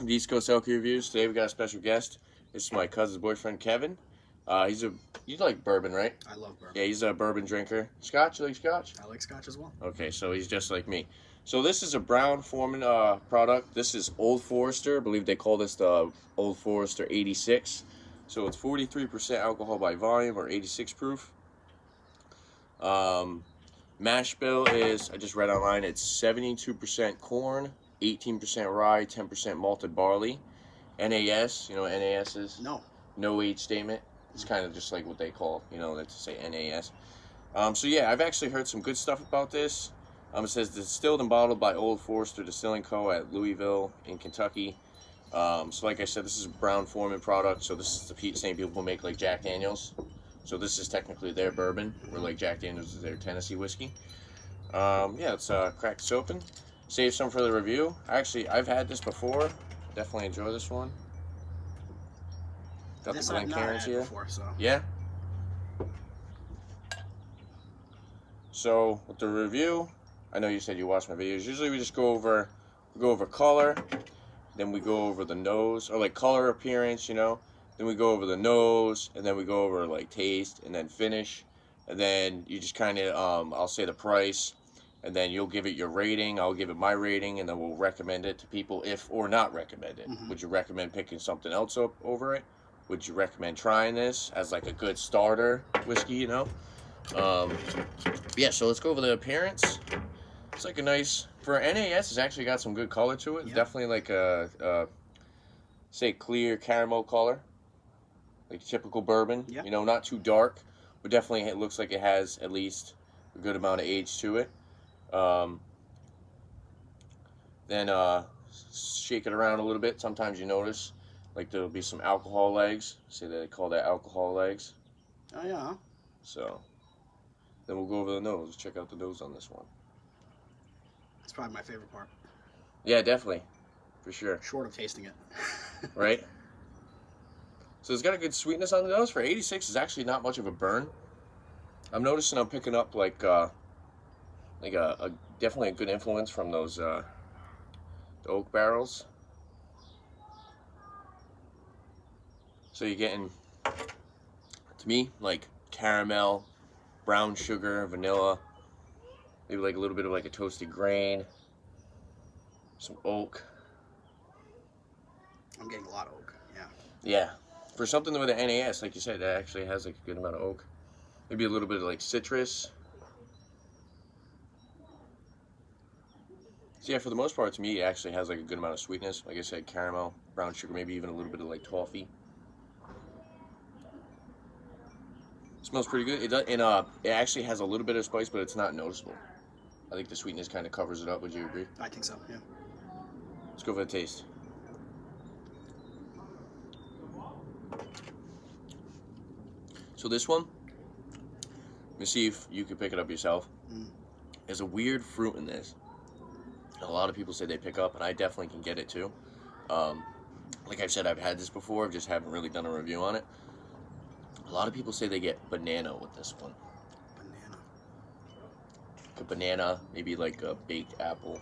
welcome to East Coast Oaky Reviews. Today we got a special guest. This is my cousin's boyfriend, Kevin. You like bourbon, right? I love bourbon. Yeah, he's a bourbon drinker. Scotch? You like scotch? I like scotch as well. Okay, so he's just like me. So this is a Brown Forman product. This is Old Forester. I believe they call this the Old Forester 86. So it's 43% alcohol by volume, or 86 proof. Mash bill is, I just read online, it's 72% corn, 18% rye, 10% malted barley. NAS, you know what NAS is? No. No age statement. It's kind of just like what they call, let's say NAS. So yeah, I've actually heard some good stuff about this. It says distilled and bottled by Old Forester Distilling Co. at Louisville in Kentucky. So like I said, this is a Brown Forman product. So this is the same people who make like Jack Daniels. So this is technically their bourbon, where like Jack Daniels is their Tennessee whiskey. Yeah, let's crack this open. Save some for the review. Actually, I've had this before. Definitely enjoy this one. Got This the I've not Glencairns had here. before, so. Yeah. So with the review, I know you said you watch my videos. Usually we just go over color, then we go over the nose, or like color, appearance, Then we go over the nose, and then we go over like taste, and then finish, and then you just kind of I'll say the price, and then you'll give it your rating. I'll give it my rating, and then we'll recommend it to people, if or not recommend it. Mm-hmm. Would you recommend picking something else up over it? Would you recommend trying this as like a good starter whiskey? Yeah. So let's go over the appearance. It's like a nice, for NAS, it's actually got some good color to it. Yeah. Definitely like a say clear caramel color. Like typical bourbon, Yeah. Not too dark, but definitely it looks like it has at least a good amount of age to it. Then shake it around a little bit. Sometimes you notice, like there'll be some alcohol legs. Say they call that alcohol legs. Oh, yeah. So then we'll go over the nose. Check out the nose on this one. It's probably my favorite part. Yeah, definitely, for sure. Short of tasting it. Right. So it's got a good sweetness on the nose. For 86, is actually not much of a burn. I'm noticing I'm picking up like a definitely a good influence from those the oak barrels. So you're getting, to me, like caramel, brown sugar, vanilla, maybe like a little bit of like a toasted grain, some oak. I'm getting a lot of oak, yeah. Yeah. For something with an NAS, like you said, that actually has like a good amount of oak. Maybe a little bit of like citrus. So yeah, for the most part, to me, it actually has like a good amount of sweetness. Like I said, caramel, brown sugar, maybe even a little bit of like toffee. It smells pretty good. It does, and it actually has a little bit of spice, but it's not noticeable. I think the sweetness kind of covers it up. Would you agree? I think so, yeah. Let's go for the taste. So this one, let me see if you can pick it up yourself. There's a weird fruit in this. A lot of people say they pick up, and I definitely can get it too. Like I said, I've had this before, just haven't really done a review on it. A lot of people say they get banana with this one. Banana. Like a banana, maybe like a baked apple.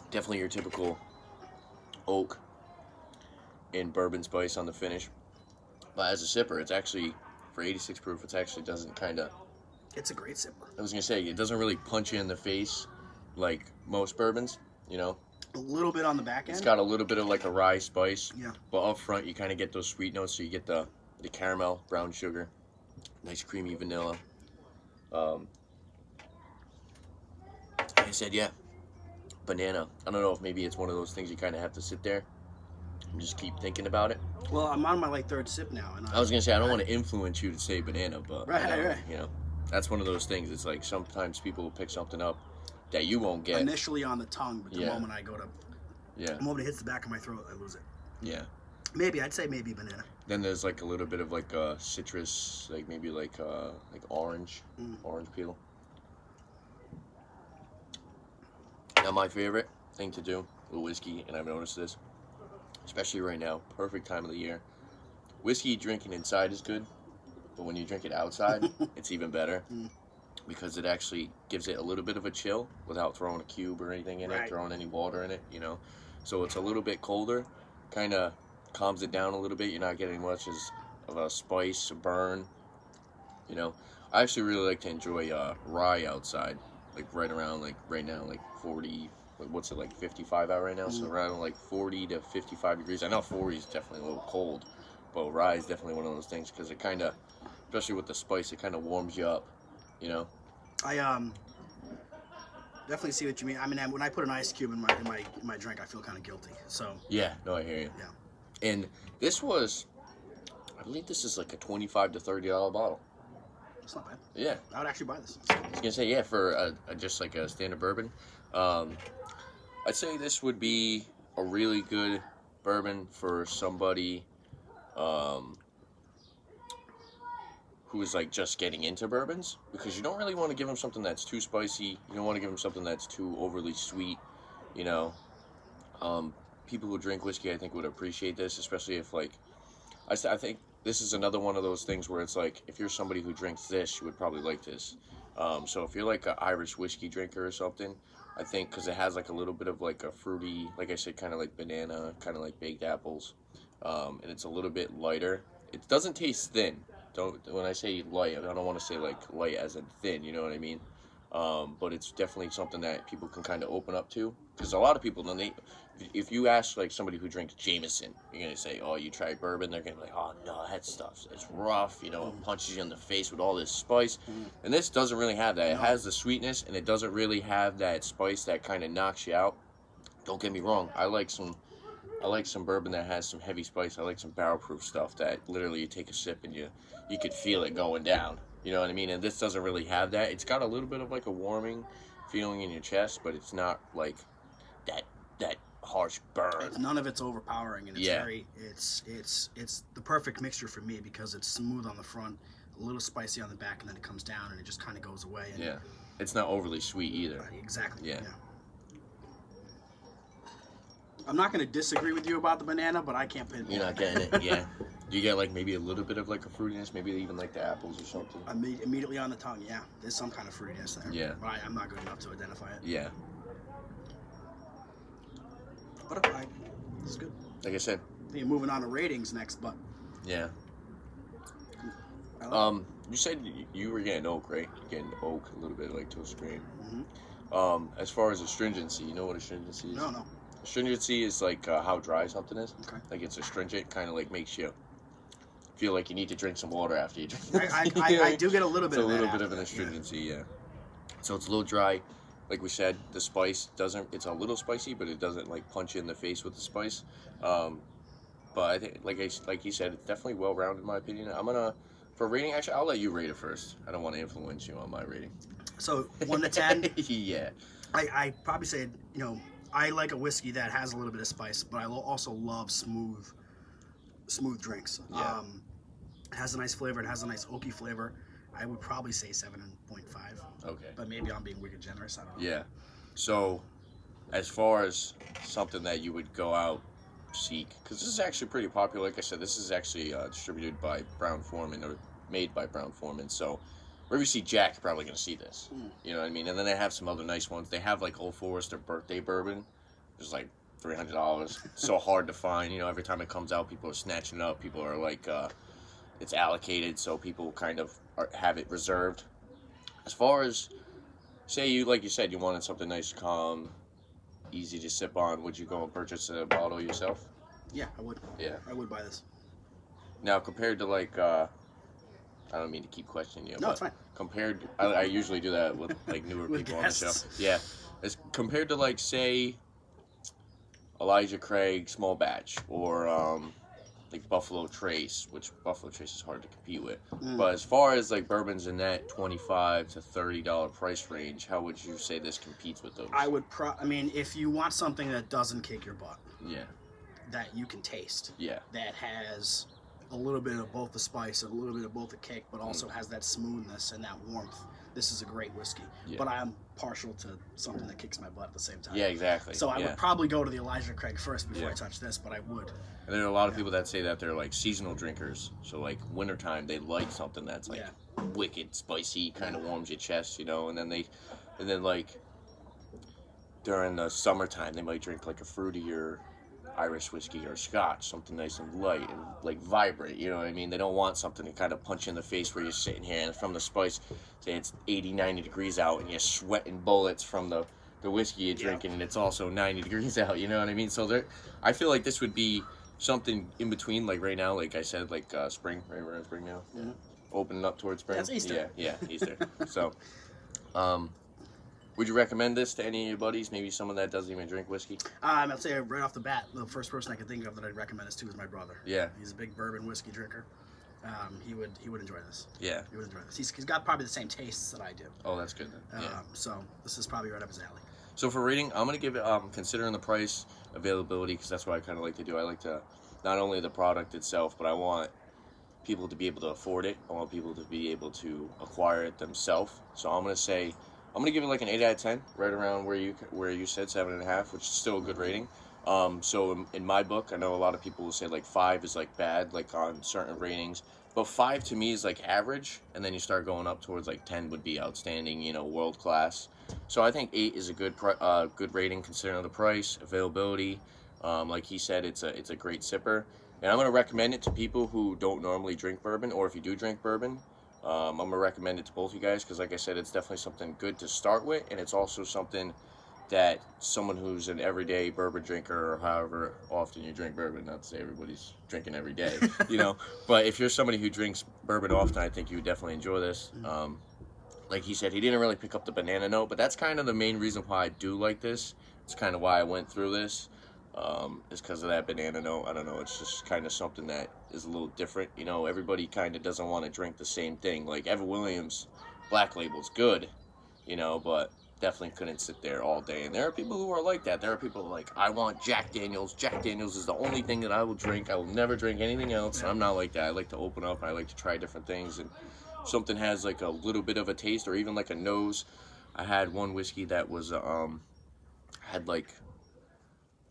Definitely your typical oak and bourbon spice on the finish. But as a sipper, it's actually, for 86 proof, it actually doesn't kind of... It's a great sipper. I was going to say, it doesn't really punch you in the face like most bourbons, A little bit on the back end. It's got a little bit of like a rye spice. Yeah. But up front, you kind of get those sweet notes. So you get the caramel, brown sugar, nice creamy vanilla. Like I said, yeah, banana. I don't know if maybe it's one of those things you kind of have to sit there and just keep thinking about it. Well, I'm on my third sip now, and I was gonna say I don't want to influence you to say banana, but right. That's one of those things. It's like sometimes people will pick something up that you won't get initially on the tongue, but the moment I go to, the moment it hits the back of my throat, I lose it. Yeah. I'd say maybe banana. Then there's like a little bit of like citrus, like maybe like orange peel. Now my favorite thing to do with whiskey, and I've noticed this, especially right now, perfect time of the year. Whiskey drinking inside is good, but when you drink it outside, it's even better. because it actually gives it a little bit of a chill without throwing a cube or anything in it, throwing any water in it, you know. So it's a little bit colder, kind of calms it down a little bit. You're not getting much of a spice, a burn, you know. I actually really like to enjoy rye outside, like right around, like right now, like 40, what's it, like 55 out right now? So around like 40 to 55 degrees. I know 40 is definitely a little cold, but rye is definitely one of those things because it kind of, especially with the spice, it kind of warms you up, you know. I definitely see what you mean. I mean, when I put an ice cube in my drink, I feel kind of guilty. So yeah, no, I hear you. Yeah. And this was, I believe this is like a $25 to $30 bottle. That's not bad. Yeah. I would actually buy this. I was gonna say, yeah, for just like a standard bourbon. I'd say this would be a really good bourbon for somebody who is like just getting into bourbons, because you don't really want to give them something that's too spicy. You don't want to give them something that's too overly sweet, you know. People who drink whiskey, I think, would appreciate this, especially if, like, I think this is another one of those things where it's like, if you're somebody who drinks this, you would probably like this. So if you're like an Irish whiskey drinker or something, I think, because it has like a little bit of like a fruity, like I said, kind of like banana, kind of like baked apples, and it's a little bit lighter. It doesn't taste thin. When I say light, I don't want to say like light as in thin, you know what I mean? But it's definitely something that people can kind of open up to, because a lot of people, if you ask like somebody who drinks Jameson, you're gonna say, "Oh, you tried bourbon?" They're gonna be like, "Oh no, that stuff, it's rough, you know, it punches you in the face with all this spice." And this doesn't really have that. It has the sweetness, and it doesn't really have that spice that kind of knocks you out. Don't get me wrong, I like some bourbon that has some heavy spice. I like some barrel proof stuff that literally you take a sip and you could feel it going down. You know what I mean? And this doesn't really have that. It's got a little bit of like a warming feeling in your chest, but it's not like that harsh burn. None of it's overpowering, and it's it's the perfect mixture for me, because it's smooth on the front, a little spicy on the back, and then it comes down and it just kind of goes away. And yeah, it's not overly sweet either. Exactly. Yeah. I'm not going to disagree with you about the banana, but I can't pinpoint. You're not getting it, yeah. You get like maybe a little bit of like a fruitiness, maybe even like the apples or something. Immediately on the tongue, yeah. There's some kind of fruitiness there. Yeah. But I'm not good enough to identify it. Yeah. But this is good. Like I said. I think you're moving on to ratings next, but. Yeah. You said you were getting oak, right? You're getting oak, a little bit like toast grain. Mm-hmm. As far as astringency, you know what astringency is? No. Astringency is like how dry something is. Okay. Like it's astringent, kind of like makes you feel like you need to drink some water after you drink. I do get a little bit of that. It's a little bit of an astringency, yeah. So it's a little dry. Like we said, the spice doesn't, it's a little spicy, but it doesn't like punch you in the face with the spice. But I think, like you said, it's definitely well-rounded in my opinion. For rating, actually, I'll let you rate it first. I don't want to influence you on my rating. So 1 to 10? Yeah. I probably say, I like a whiskey that has a little bit of spice, but I also love smooth drinks. Yeah. It has a nice flavor. It has a nice oaky flavor. I would probably say 7.5. Okay. But maybe I'm being wicked generous. I don't know. Yeah. So, as far as something that you would go out seek, because this is actually pretty popular. Like I said, this is actually distributed by Brown-Forman, or made by Brown-Forman. So, wherever you see Jack, you're probably going to see this. You know what I mean? And then they have some other nice ones. They have like Old Forester birthday bourbon. It's like $300. So hard to find. Every time it comes out, people are snatching it up. People are like, it's allocated, so people kind of have it reserved. As far as, say like you said, you wanted something nice, calm, easy to sip on, would you go and purchase a bottle yourself? Yeah, I would. Yeah. I would buy this. Now, compared to like, I don't mean to keep questioning you. No, it's fine. Compared, I usually do that with like newer people on the show. Yeah. As compared to like, say, Elijah Craig Small Batch, or like Buffalo Trace, which Buffalo Trace is hard to compete with. But as far as like bourbons in that $25 to $30 price range, how would you say this competes with those? If you want something that doesn't kick your butt. Yeah. That you can taste. Yeah. That has a little bit of both the spice, a little bit of both the kick, but also has that smoothness and that warmth. This is a great whiskey. Yeah. But I am partial to something that kicks my butt at the same time. Yeah, exactly. So I would probably go to the Elijah Craig first before I touch this, but I would. And there are a lot of people that say that they're like seasonal drinkers. So like wintertime, they like something that's like wicked spicy, kind of warms your chest, you know. And then like during the summertime, they might drink like a fruitier Irish whiskey or Scotch, something nice and light and like vibrate, you know what I mean? They don't want something to kind of punch you in the face where you're sitting here and from the spice, say it's 80, 90 degrees out and you're sweating bullets from the whiskey you're drinking, and it's also 90 degrees out, you know what I mean? So I feel like this would be something in between, like right now, like I said, like spring, right? We're in spring now. Mm-hmm. Opening up towards spring. That's Easter. Yeah, Easter. So, would you recommend this to any of your buddies? Maybe someone that doesn't even drink whiskey? I'd say right off the bat, the first person I can think of that I'd recommend this to is my brother. Yeah. He's a big bourbon whiskey drinker. He would enjoy this. Yeah. He would enjoy this. He's got probably the same tastes that I do. Oh, that's good then. Yeah. So this is probably right up his alley. So for rating, I'm going to give it, considering the price, availability, because that's what I kind of like to do. I like to, not only the product itself, but I want people to be able to afford it. I want people to be able to acquire it themselves. So I'm going to give it like an 8 out of 10, right around where you said 7.5, which is still a good rating. So in my book, I know a lot of people will say like 5 is like bad, like on certain ratings. But 5 to me is like average, and then you start going up towards like 10 would be outstanding, you know, world class. So I think 8 is a good rating considering the price, availability. Like he said, it's a great sipper, and I'm gonna recommend it to people who don't normally drink bourbon, or if you do drink bourbon, I'm gonna recommend it to both you guys because, like I said, it's definitely something good to start with, and it's also something that someone who's an everyday bourbon drinker, or however often you drink bourbon, not to say everybody's drinking every day, you know, but if you're somebody who drinks bourbon often, I think you would definitely enjoy this. Like he said, he didn't really pick up the banana note, but that's kind of the main reason why I do like this. It's kind of why I went through this, is because of that banana note. I don't know, it's just kind of something that is a little different, you know. Everybody kind of doesn't want to drink the same thing. Like Evan Williams Black Label's good, you know, but definitely couldn't sit there all day. And there are people who are like that. There are people who are like, I want Jack Daniels. Jack Daniels is the only thing that I will drink. I will never drink anything else. I'm not like that. I like to open up. I like to try different things. And if something has like a little bit of a taste or even like a nose. I had one whiskey that was had like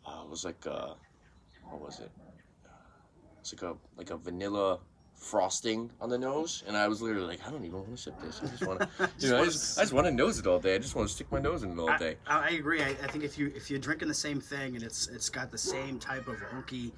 it was like what was it? It's like a vanilla frosting on the nose, and I was literally like, I don't even want to sip this. I just want to, you know, I just want to nose it all day. I just want to stick my nose in it all day. I agree. I think if you're drinking the same thing and it's got the same type of oaky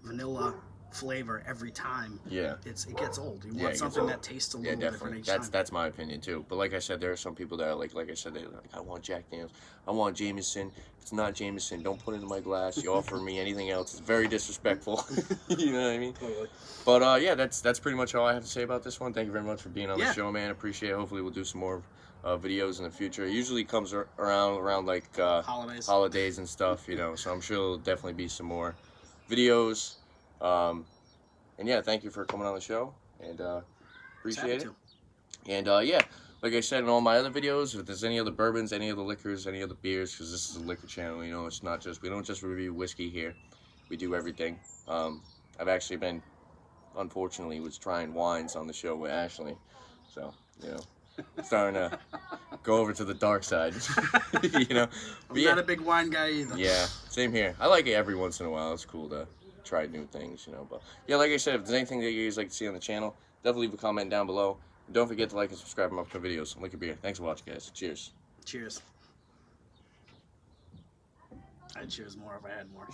vanilla flavor every time, it gets old. You want something that tastes a little different each time. That's my opinion too. But like I said, there are some people that are like I said, they're like, I want Jack Daniels, I want Jameson. If it's not Jameson, don't put it in my glass. You offer me anything else, it's very disrespectful. You know what I mean? Totally. But yeah, that's pretty much all I have to say about this one. Thank you very much for being on the show, man. Appreciate it. Hopefully we'll do some more videos in the future. It usually comes around like holidays and stuff, you know. So I'm sure there'll definitely be some more videos. And yeah, thank you for coming on the show, and appreciate it. And yeah, like I said in all my other videos, if there's any other bourbons, any other liquors, any other beers, because this is a liquor channel, you know, it's not just, we don't just review whiskey here, we do everything. I've actually been, unfortunately, was trying wines on the show with Ashley, so, you know, starting to go over to the dark side, you know. I'm not a big wine guy either. Yeah, same here. I like it every once in a while. It's cool to try new things, you know. But yeah, like I said, if there's anything that you guys like to see on the channel, definitely leave a comment down below. And don't forget to like and subscribe to my upcoming videos. Lick a beer. Thanks for watching, guys. Cheers. Cheers. I'd cheers more if I had more.